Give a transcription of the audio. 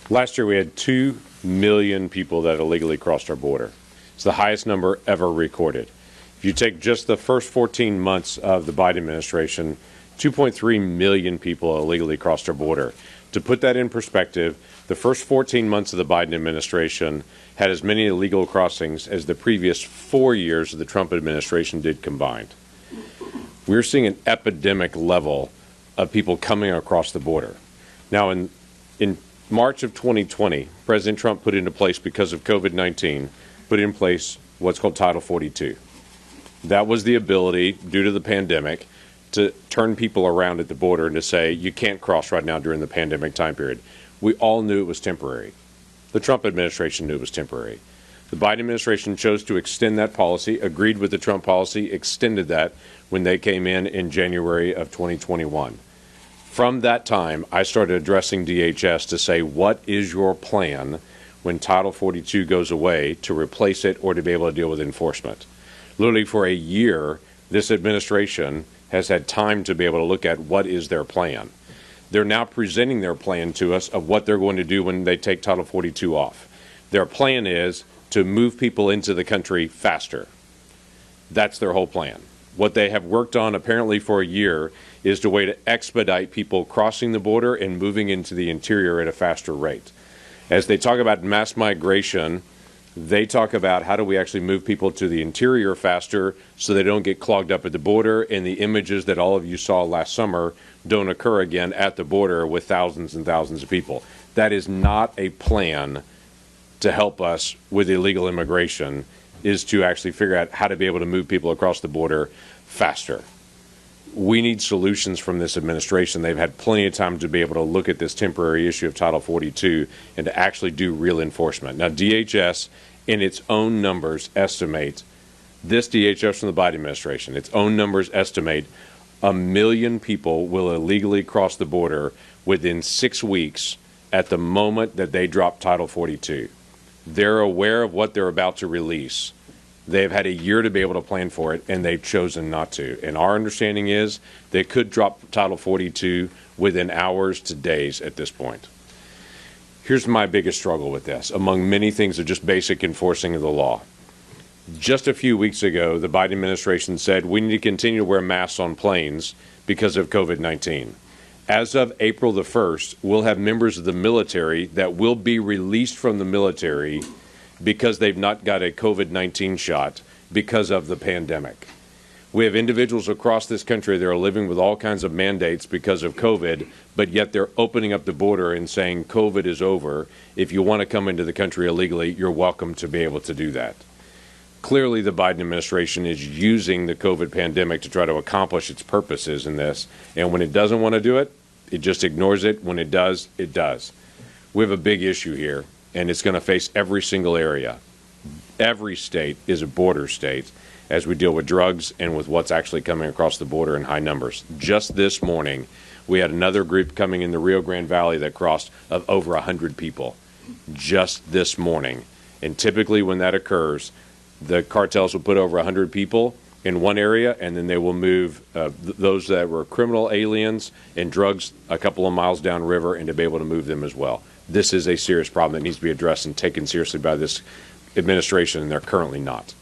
Last year we had 2 million people that illegally crossed our border. It's the highest number ever recorded. If you take just the first 14 months of the Biden administration, 2.3 million people illegally crossed our border. To put that in perspective, the first 14 months of the Biden administration had as many illegal crossings as the previous 4 years of the Trump administration did combined. We're seeing an epidemic level of people coming across the border. Now, in March of 2020, President Trump put into place, because of COVID-19, put in place what's called Title 42. That was the ability, due to the pandemic, to turn people around at the border and to say, you can't cross right now during the pandemic time period. We all knew it was temporary. The Trump administration knew it was temporary. The Biden administration chose to extend that policy, agreed with the Trump policy, extended that when they came in January of 2021. From that time, I started addressing DHS to say, what is your plan when Title 42 goes away, to replace it or to be able to deal with enforcement? Literally for a year, this administration has had time to be able to look at what is their plan. They're now presenting their plan to us of what they're going to do when they take Title 42 off. Their plan is to move people into the country faster. That's their whole plan. What they have worked on apparently for a year is the way to expedite people crossing the border and moving into the interior at a faster rate. As they talk about mass migration, they talk about how do we actually move people to the interior faster so they don't get clogged up at the border, and the images that all of you saw last summer don't occur again at the border with thousands and thousands of people. That is not a plan to help us with illegal immigration, is to actually figure out how to be able to move people across the border faster. We need solutions from this administration. They've had plenty of time to be able to look at this temporary issue of Title 42 and to actually do real enforcement. Now, DHS, in its own numbers, estimate, this DHS from the Biden administration, its own numbers estimate 1 million people will illegally cross the border within 6 weeks at the moment that they drop Title 42. They're aware of what they're about to release. They've had a year to be able to plan for it, and they've chosen not to. And our understanding is they could drop Title 42 within hours to days at this point. Here's my biggest struggle with this, among many things of just basic enforcing of the law. Just a few weeks ago, the Biden administration said we need to continue to wear masks on planes because of COVID-19. As of April the 1st, we'll have members of the military that will be released from the military because they've not got a COVID-19 shot because of the pandemic. We have individuals across this country that are living with all kinds of mandates because of COVID, but yet they're opening up the border and saying COVID is over. If you want to come into the country illegally, you're welcome to be able to do that. Clearly, the Biden administration is using the COVID pandemic to try to accomplish its purposes in this. And when it doesn't want to do it, it just ignores it. When it does, it does. We have a big issue here, and it's going to face every single area. Every state is a border state as we deal with drugs and with what's actually coming across the border in high numbers. Just this morning, we had another group coming in the Rio Grande Valley that crossed of over 100 people. Just this morning. And typically when that occurs, the cartels will put over 100 people in one area, and then they will move those that were criminal aliens and drugs a couple of miles downriver, and to be able to move them as well. This is a serious problem that needs to be addressed and taken seriously by this administration, and they're currently not.